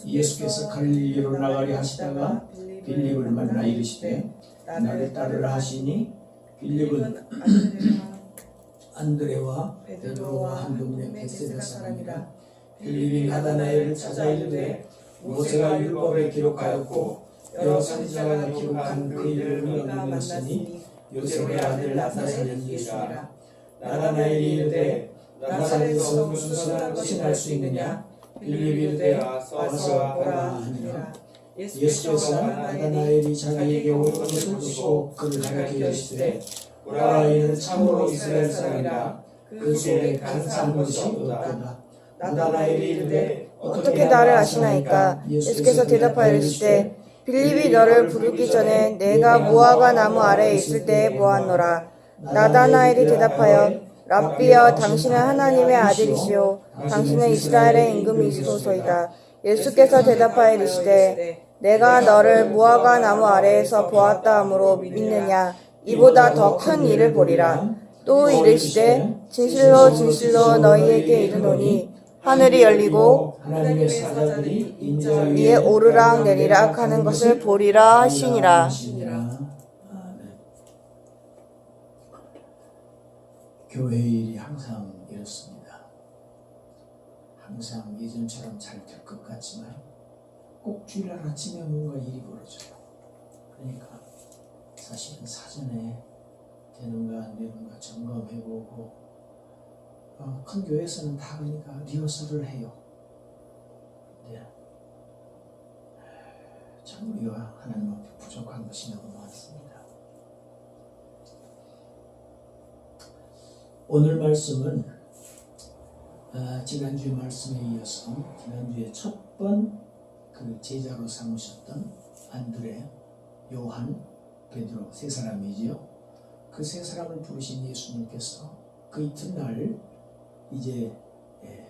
예수께서 갈릴리로 나가려 하시다가 빌립을 만나 이르시되 나를 따르라 하시니 빌립은 안드레와 베드로와 한동네 벳세다 사람이라. 빌립이 나다나엘을 찾아 이르되 모세가 율법에 기록하였고 여러 선지자가 기록한 그 이름을 얻으셨으니 요셉의 아들 나사렛 예수니라. 나다나엘이 이르되 나사렛에서 무슨 선한 것이 날 수 있느냐? 빌립이 이르되 와서 보라 하니라. 예수께서 나다나엘이 자기에게 온 것을 보시고 그를 가르쳐 이르시되 보라, 이는 참으로 이스라엘 사람이라. 그 속에 간사한 것이 없도다. 나다나엘이 이르되 어떻게 나를 아시나이까? 예수께서 대답하여 이르시되 빌립이 너를 부르기 전에 내가 무화과 나무 아래에 있을 때에 보았노라. 나다나엘이 대답하여 랍비여, 당신은 하나님의 아들이시오 당신은 이스라엘의 임금이시로소이다. 예수께서 대답하여 이르시되 내가 너를 무화과 나무 아래에서 보았다 하므로 믿느냐? 이보다 더 큰 일을 보리라. 또 이르시되 진실로 진실로 너희에게 이르노니 하늘이 열리고 하나님의 사자들이 위에 오르락 내리락 하는 것을 보리라 하시니라. 교회의 일이 항상 이렇습니다. 항상 예전처럼 잘 될 것 같지만 꼭 주일날 아침에 뭔가 일이 벌어져요. 그러니까 사실은 사전에 되는가 안 되는가 점검해보고 큰 교회에서는 다 그러니까 리허설을 해요. 근데 참 우리가 하나님 앞에 부족한 것이 너무 많습니다. 오늘 말씀은 지난주의 말씀에 이어서 지난주에 첫 번 그 제자로 삼으셨던 안드레, 요한, 베드로 세 사람이지요. 그 세 사람을 부르신 예수님께서 그 이튿날 이제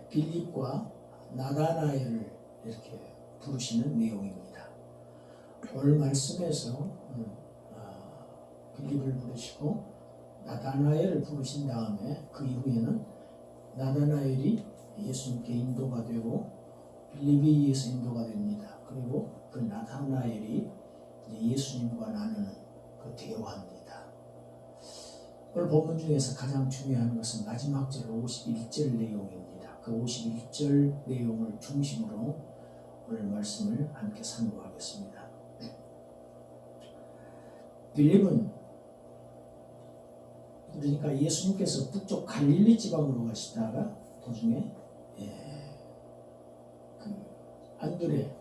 빌립과 나다나엘을 이렇게 부르시는 내용입니다. 오늘 말씀에서 빌립을 부르시고 나다나엘을 부르신 다음에 그 이후에는 나다나엘이 예수님께 인도가 되고 빌립에 의해서 인도가 됩니다. 그리고 그 나다나엘이 예수님과 나누는 그 대화입니다. 오늘 본문 중에서 가장 중요한 것은 마지막 절 51절 내용입니다. 그 51절 내용을 중심으로 오늘 말씀을 함께 상고하겠습니다. 빌립은 그러니까 예수님께서 북쪽 갈릴리 지방으로 가시다가 도중에 그 안드레,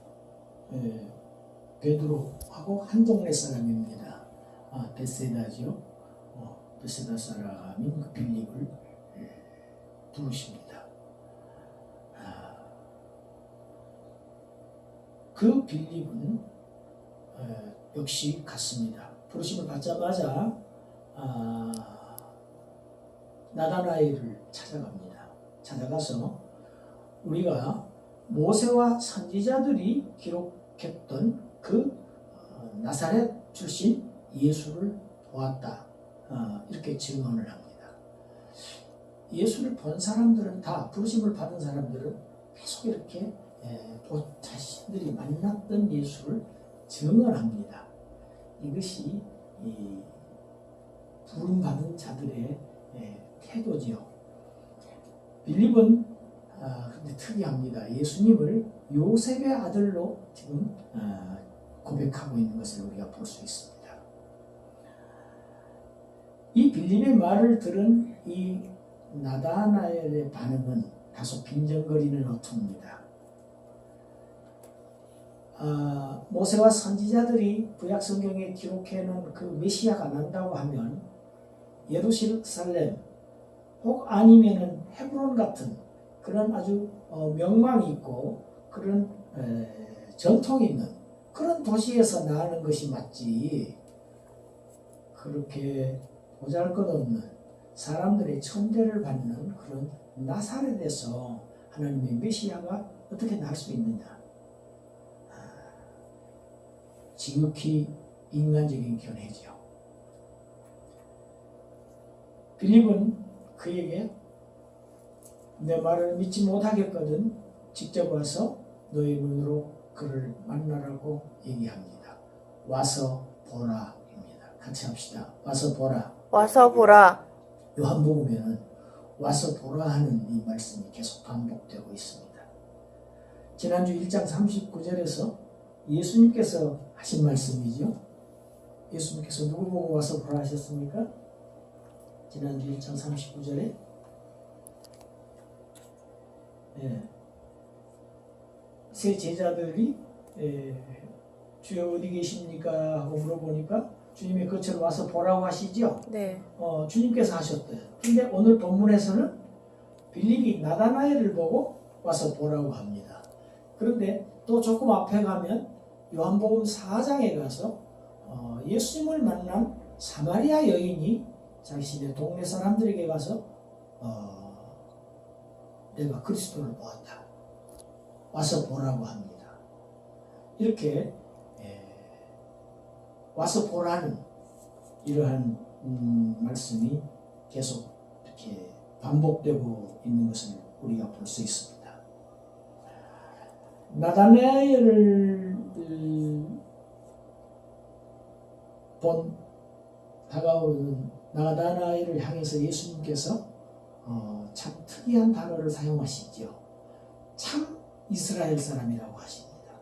베드로하고 한 동네 사람입니다. 벳세다지요. 벳세다 사람인 그 빌립을 부르십니다. 그 빌립은 역시 갔습니다. 부르심을 받자마자 나다나엘을 찾아갑니다. 찾아가서 우리가 모세와 선지자들이 기록했던 그 나사렛 출신 예수를 보았다. 이렇게 증언을 합니다. 예수를 본 사람들은 다 부르심을 받은 사람들은 계속 이렇게 자신들이 만났던 예수를 증언합니다. 이것이 부름받은 자들의 태도지요. 빌립은 근데 특이합니다. 예수님을 요셉의 아들로 지금 고백하고 있는 것을 우리가 볼 수 있습니다. 이 빌립의 말을 들은 이 나다나엘의 반응은 다소 빈정거리는 어투입니다. 모세와 선지자들이 구약 성경에 기록해놓은 그 메시아가 난다고 하면 예루살렘 혹 아니면은 헤브론 같은 그런 아주 명망이 있고 그런 전통이 있는 그런 도시에서 나는 것이 맞지, 그렇게 보잘것없는 사람들의 천대를 받는 그런 나사렛에서 하나님의 메시아가 어떻게 날 수 있느냐. 지극히 인간적인 견해죠. 빌립은 그에게 내 말을 믿지 못하겠거든 직접 와서 너희 눈으로 그를 만나라고 얘기합니다. 와서 보라입니다. 같이 합시다. 와서 보라. 와서 보라. 요한복음에는 와서 보라 하는 이 말씀이 계속 반복되고 있습니다. 지난주 1장 39절에서 예수님께서 하신 말씀이죠. 예수님께서 누구 보고 와서 보라 하셨습니까? 지난주 1장 39절에 세 제자들이 주여 어디 계십니까? 하고 물어보니까 주님이 그처럼 와서 보라고 하시죠. 네. 주님께서 하셨대요. 근데 오늘 본문에서는 빌립이 나다나엘을 보고 와서 보라고 합니다. 그런데 또 조금 앞에 가면 요한복음 4장에 가서 예수님을 만난 사마리아 여인이 자신의 동네 사람들에게 가서 내가 그리스도를 보았다. 와서 보라고 합니다. 이렇게 와서 보라는 이러한 말씀이 계속 이렇게 반복되고 있는 것을 우리가 볼 수 있습니다. 나다나엘을 본 다가오는 나다나엘을 향해서 예수님께서 참 특이한 단어를 사용하시죠. 참 이스라엘 사람이라고 하십니다.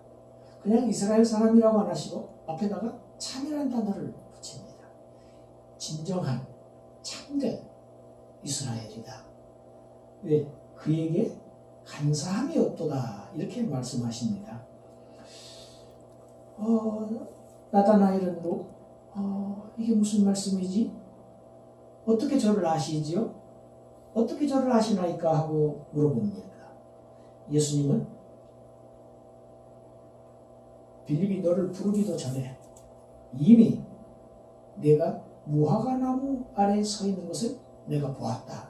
그냥 이스라엘 사람이라고 안 하시고 앞에다가 참이라는 단어를 붙입니다. 진정한 참된 이스라엘이다. 왜? 그에게 간사함이 없도다. 이렇게 말씀하십니다. 나다나엘은 이게 무슨 말씀이지? 어떻게 저를 아시지요? 어떻게 저를 아시나이까? 하고 물어봅니다. 예수님은 빌립이 너를 부르기도 전에 이미 내가 무화과나무 아래 서 있는 것을 내가 보았다.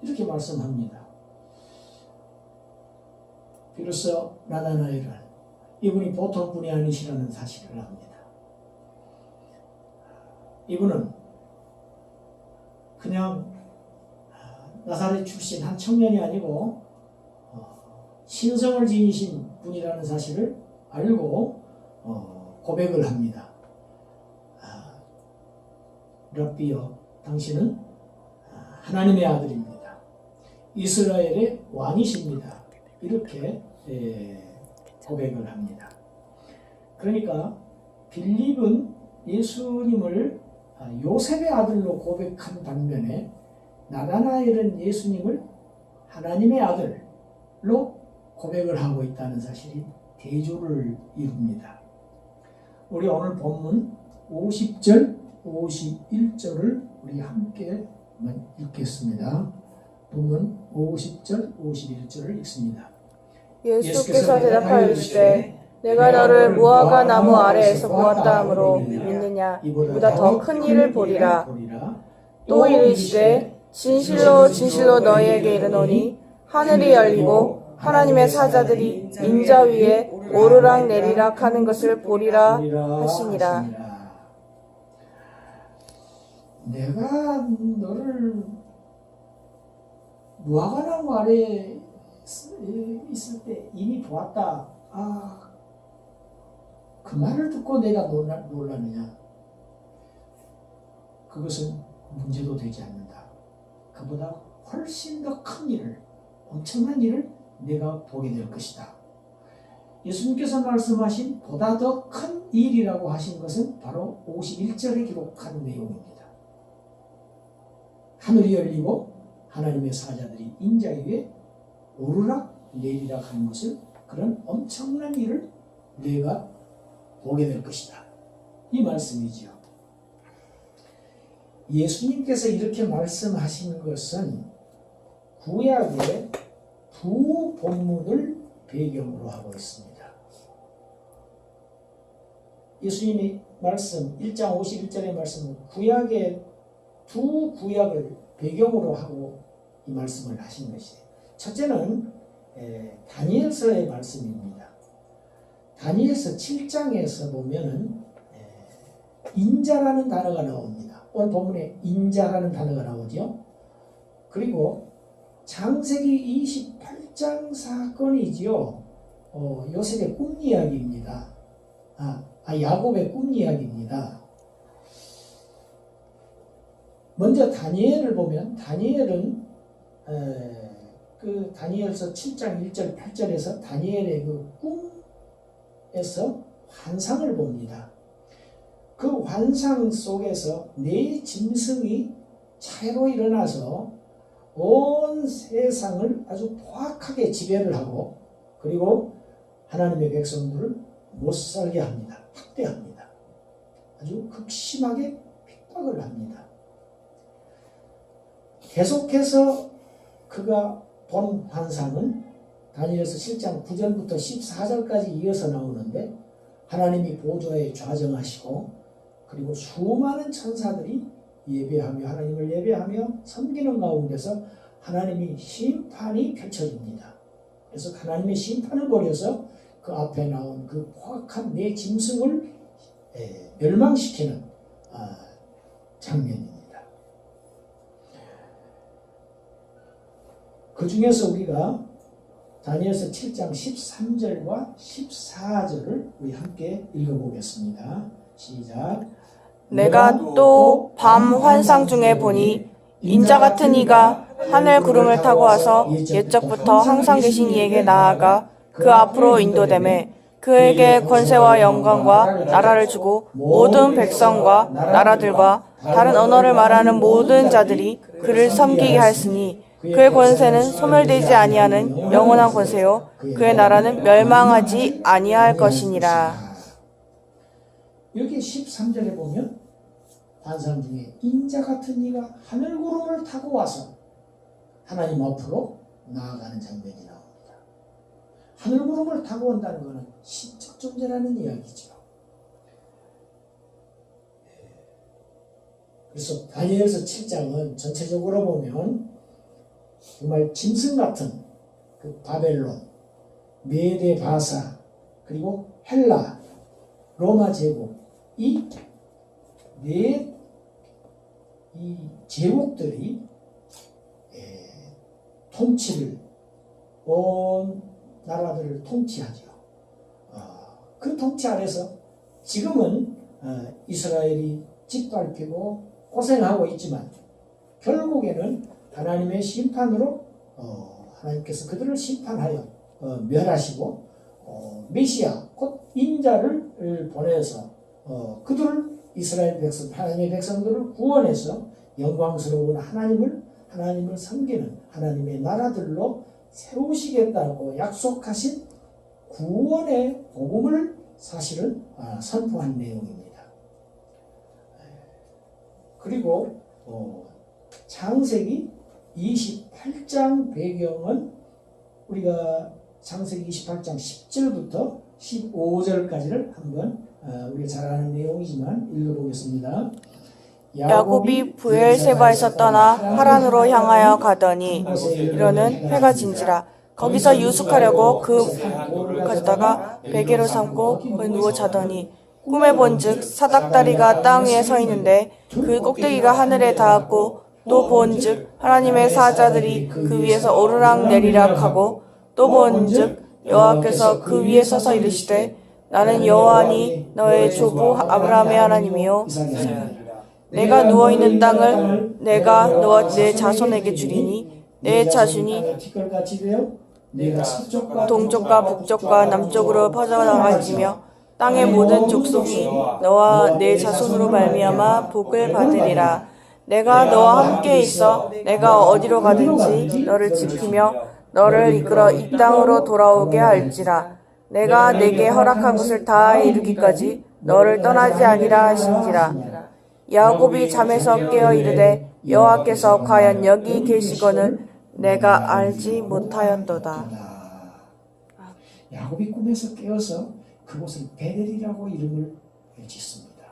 이렇게 말씀합니다. 비로소 나다나엘은 이분이 보통 분이 아니시라는 사실을 압니다. 이분은 그냥 나사렛 출신 한 청년이 아니고 신성을 지니신 분이라는 사실을 알고 고백을 합니다. 랍비여, 당신은 하나님의 아들입니다. 이스라엘의 왕이십니다. 이렇게 고백을 합니다. 그러니까 빌립은 예수님을 요셉의 아들로 고백한 반면에 나다나엘은 예수님을 하나님의 아들로 고백을 하고 있다는 사실이 대조를 이룹니다. 우리 오늘 본문 50절, 51절을 우리 함께 읽겠습니다. 본문 50절, 51절을 읽습니다. 예수께서 대답하여 이르시되 내가 너를 무화과 나무 아래에서 보았다 하므로 믿느냐? 이보다 더 큰 일을 보리라. 또 이르시되 진실로 진실로 너희에게 이르노니 하늘이 열리고 하나님의 사자들이 인자 위에 오르락 내리락 하는 것을 보리라 하시니라. 내가 너를 무화과나무 아래에 있을 때 이미 보았다. 그 말을 듣고 내가 놀라느냐? 그것은 문제도 되지 않는다. 그보다 훨씬 더 큰 일을, 엄청난 일을 내가 보게 될 것이다. 예수님께서 말씀하신 보다 더 큰 일이라고 하신 것은 바로 51절에 기록한 내용입니다. 하늘이 열리고 하나님의 사자들이 인자 위에 오르락 내리락 하는 것을, 그런 엄청난 일을 내가 보게 될 것이다. 이 말씀이지요. 예수님께서 이렇게 말씀하신 것은 구약의 두 본문을 배경으로 하고 있습니다. 예수님의 말씀 1장 51절의 말씀은 구약의 두 구약을 배경으로 하고 이 말씀을 하신 것이에요. 첫째는 다니엘서의 말씀입니다. 다니엘서 7장에서 보면은 인자라는 단어가 나옵니다. 오늘 본문에 인자라는 단어가 나오죠. 그리고 창세기 28장 사건이지요. 요셉의 꿈 이야기입니다. 야곱의 꿈 이야기입니다. 먼저 다니엘을 보면 다니엘은 그 다니엘서 7장 1절 8절에서 다니엘의 그 꿈에서 환상을 봅니다. 그 환상 속에서 네 짐승이 차례로 일어나서 온 세상을 아주 포악하게 지배를 하고 그리고 하나님의 백성들을 못살게 합니다. 학대합니다. 아주 극심하게 핍박을 합니다. 계속해서 그가 본 환상은 다니엘서 7장 9절부터 14절까지 이어서 나오는데 하나님이 보좌에 좌정하시고 그리고 수많은 천사들이 예배하며 하나님을 예배하며 섬기는 가운데서 하나님이 심판이 펼쳐집니다. 그래서 하나님의 심판을 벌여서 그 앞에 나온 그 포악한 네 짐승을 멸망시키는 장면입니다. 그 중에서 우리가 다니엘서 7장 13절과 14절을 우리 함께 읽어보겠습니다. 시작. 내가 또 밤 환상 중에 보니 인자 같은 이가 하늘 구름을 타고 와서 옛적부터 항상 계신 이에게 나아가 그 앞으로 인도되매 그에게 권세와 영광과 나라를 주고 모든 백성과 나라들과 다른 언어를 말하는 모든 자들이 그를 섬기게 하였으니 그의 권세는 소멸되지 아니하는 영원한 권세요 그의 나라는 멸망하지 아니할 것이니라. 여기 13절에 보면 환상 중에 인자 같은 이가 하늘 구름을 타고 와서 하나님 앞으로 나아가는 장면이 나옵니다. 하늘 구름을 타고 온다는 것은 신적 존재라는 이야기죠. 그래서 다니엘서 7장은 전체적으로 보면 정말 짐승 같은 그 바벨론, 메데 바사, 그리고 헬라, 로마 제국 이 제국들이 통치를 온 나라들을 통치하죠. 그 통치 아래서 지금은 이스라엘이 짓밟히고 고생하고 있지만 결국에는 하나님의 심판으로 하나님께서 그들을 심판하여 멸하시고 메시아 곧 인자를 보내서 그들을 이스라엘 백성 하나님의 백성들을 구원해서 영광스러운 하나님을 섬기는 하나님의 나라들로 세우시겠다고 약속하신 구원의 복음을 사실은 선포한 내용입니다. 그리고 창세기 28장 배경은 우리가 창세기 28장 10절부터 15절까지를 한번 우리가 잘 아는 내용이지만 읽어보겠습니다. 야곱이 브엘세바에서 떠나 하란으로 향하여 가더니 이르는 해가 진지라. 거기서 유숙하려고 그 가져다가 베개로 삼고 거기 누워 자더니 꿈에 본즉 사닥다리가 땅 위에 서 있는데 그 꼭대기가 하늘에 닿았고 또 본즉 하나님의 사자들이 그 위에서 오르락 내리락 하고 또 본즉 여호와께서 그 위에 서서 이르시되 나는 여호와니 너의 조부 아브라함의 하나님이요 내가 누워있는 땅을 내가 너와 내 자손에게 주리니 내 자손이 동쪽과 북쪽과 남쪽으로 퍼져나갈지며 땅의 모든 족속이 너와 내 자손으로 말미암아 복을 받으리라. 내가 너와 함께 있어 내가 어디로 가든지 너를 지키며 너를 이끌어 이 땅으로 돌아오게 할지라. 내가 내게 허락한 것을 다 이루기까지 너를 떠나지 아니라 하신지라. 야곱이 잠에서 깨어 이르되 여호와께서 과연 여기 계시거늘 내가 알지 못하였도다. 야곱이 꿈에서 깨어서 그곳을 베델이라고 이름을 짓습니다.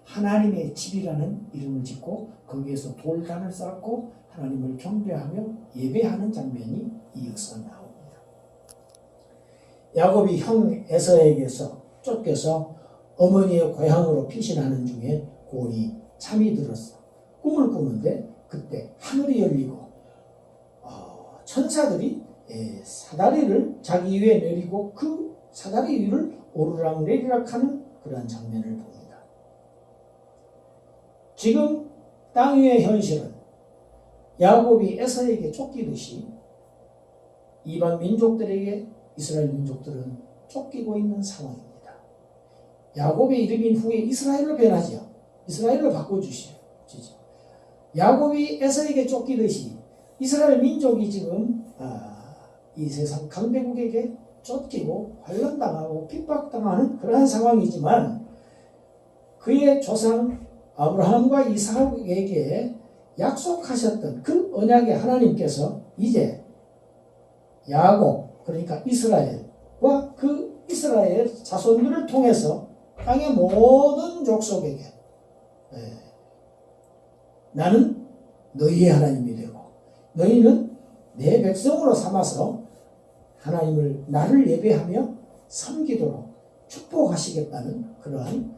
하나님의 집이라는 이름을 짓고 거기에서 돌단을 쌓고 하나님을 경배하며 예배하는 장면이 이어서 나옵니다. 야곱이 형 에서에게서 쫓겨서 어머니의 고향으로 피신하는 중에 곤이 잠이 들었어. 꿈을 꾸는데 그때 하늘이 열리고 천사들이 사다리를 자기 위에 내리고 그 사다리 위를 오르락내리락하는 그러한 장면을 봅니다. 지금 땅 위의 현실은 야곱이 에사에게 쫓기듯이 이방 민족들에게 이스라엘 민족들은 쫓기고 있는 상황입니다. 야곱의 이름인 후에 이스라엘로 변하죠. 이스라엘로 바꿔주시죠. 야곱이 에사에게 쫓기듯이 이스라엘 민족이 지금 이 세상 강대국에게 쫓기고 환란당하고 핍박당하는 그러한 상황이지만 그의 조상 아브라함과 이삭에게 약속하셨던 그 언약의 하나님께서 이제 야곱 그러니까 이스라엘과 그 이스라엘 자손들을 통해서 땅의 모든 족속에게 나는 너희의 하나님이 되고 너희는 내 백성으로 삼아서 하나님을 나를 예배하며 섬기도록 축복하시겠다는 그러한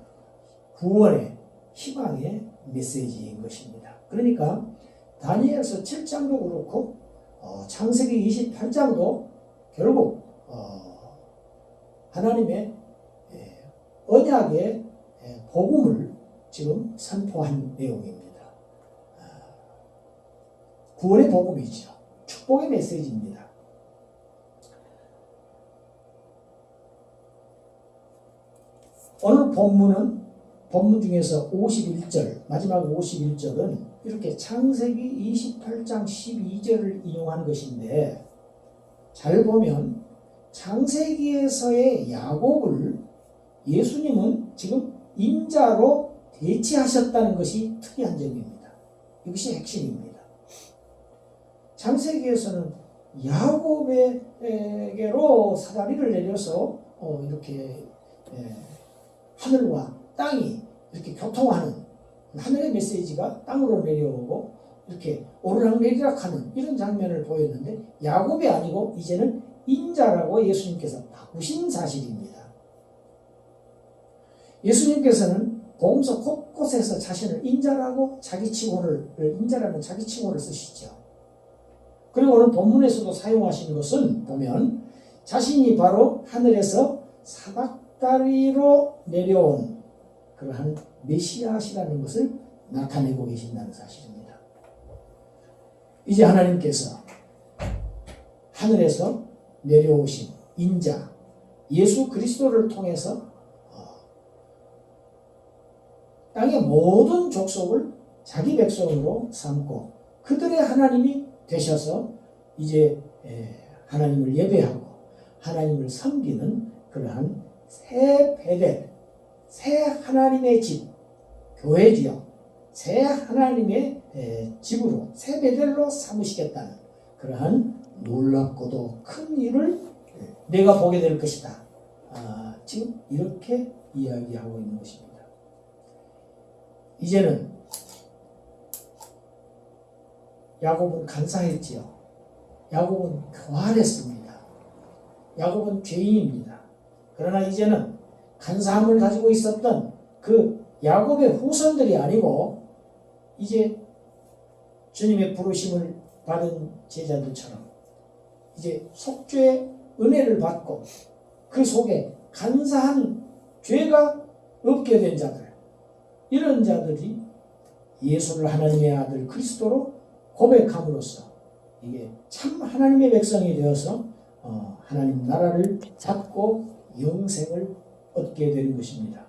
구원의 희망의 메시지인 것입니다. 그러니까 다니엘서 7장도 그렇고 창세기 28장도 결국 하나님의 언약의 복음을 지금 선포한 내용입니다. 구원의 복음이죠. 축복의 메시지입니다. 오늘 본문 중에서 51절, 마지막 51절은 이렇게 창세기 28장 12절을 인용한 것인데 잘 보면 창세기에서의 야곱을 예수님은 지금 인자로 대체하셨다는 것이 특이한 점입니다. 이것이 핵심입니다. 창세기에서는 야곱에게로 사다리를 내려서 이렇게 하늘과 땅이 이렇게 교통하는 하늘의 메시지가 땅으로 내려오고 이렇게 오르락내리락하는 이런 장면을 보였는데 야곱이 아니고 이제는 인자라고 예수님께서 바꾸신 사실입니다. 예수님께서는 복음서 곳곳에서 자신을 인자라는 자기 칭호를 쓰시죠. 그리고 오늘 본문에서도 사용하신 것은 보면 자신이 바로 하늘에서 사닥다리로 내려온 그러한 메시아시라는 것을 나타내고 계신다는 사실입니다. 이제 하나님께서 하늘에서 내려오신 인자 예수 그리스도를 통해서 땅의 모든 족속을 자기 백성으로 삼고 그들의 하나님이 되셔서 이제 하나님을 예배하고 하나님을 섬기는 그러한 새 베델, 새 하나님의 집, 교회지요. 새 하나님의 집으로 새 베델로 삼으시겠다는 그러한 놀랍고도 큰 일을 내가 보게 될 것이다. 지금 이렇게 이야기하고 있는 것입니다. 이제는 야곱은 간사했지요. 야곱은 교활했습니다. 야곱은 죄인입니다. 그러나 이제는 간사함을 가지고 있었던 그 야곱의 후손들이 아니고 이제 주님의 부르심을 받은 제자들처럼 이제 속죄의 은혜를 받고 그 속에 간사한 죄가 없게 된 자들 이런 자들이 예수를 하나님의 아들 그리스도로 고백함으로써 이게 참 하나님의 백성이 되어서 하나님 나라를 잡고 영생을 얻게 되는 것입니다.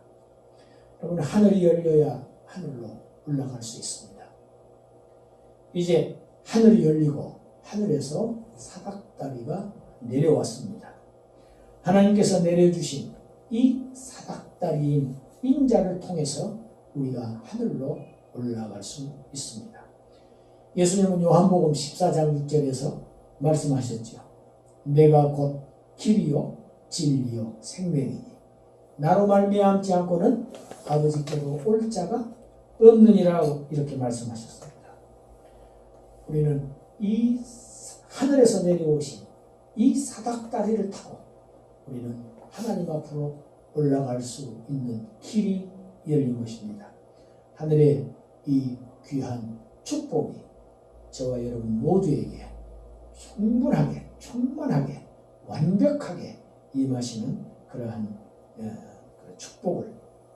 여러분 하늘이 열려야 하늘로 올라갈 수 있습니다. 이제 하늘이 열리고 하늘에서 사닥다리가 내려왔습니다. 하나님께서 내려주신 이 사닥다리인 인자를 통해서 우리가 하늘로 올라갈 수 있습니다. 예수님은 요한복음 14장 6절에서 말씀하셨죠. 내가 곧 길이요 진리요 생명이니 나로 말미암지 않고는 아버지께로 올 자가 없느니라고 이렇게 말씀하셨습니다. 우리는 이 하늘에서 내려오신 이 사닥다리를 타고 우리는 하나님 앞으로 올라갈 수 있는 길이 열린 것입니다. 하늘의 이 귀한 축복이 저와 여러분 모두에게 충분하게 충만하게 완벽하게 임하시는 그러한 그 축복을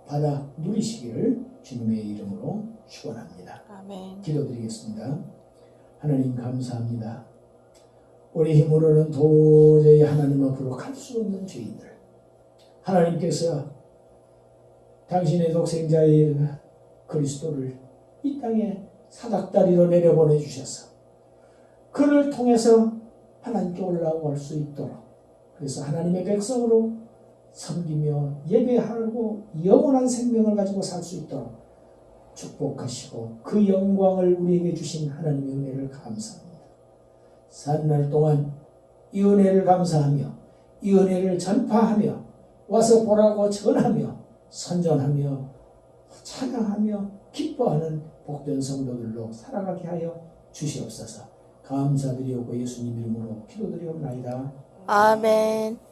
받아 누리시기를 주님의 이름으로 축원합니다. 아멘. 기도드리겠습니다. 하나님 감사합니다. 우리 힘으로는 도저히 하나님 앞으로 갈 수 없는 죄인들, 하나님께서 당신의 독생자의 그리스도를 이 땅에 사닥다리로 내려보내 주셔서 그를 통해서 하나님께 올라갈 수 있도록, 그래서 하나님의 백성으로 섬기며 예배하고 영원한 생명을 가지고 살 수 있도록 축복하시고 그 영광을 우리에게 주신 하나님의 은혜를 감사합니다. 사는 날 동안 이 은혜를 감사하며 이 은혜를 전파하며 와서 보라고 전하며 선전하며 찬양하며 기뻐하는 복된 성도들로 살아가게 하여 주시옵소서. 감사드리옵고 예수님 이름으로 기도드리옵나이다. 아멘.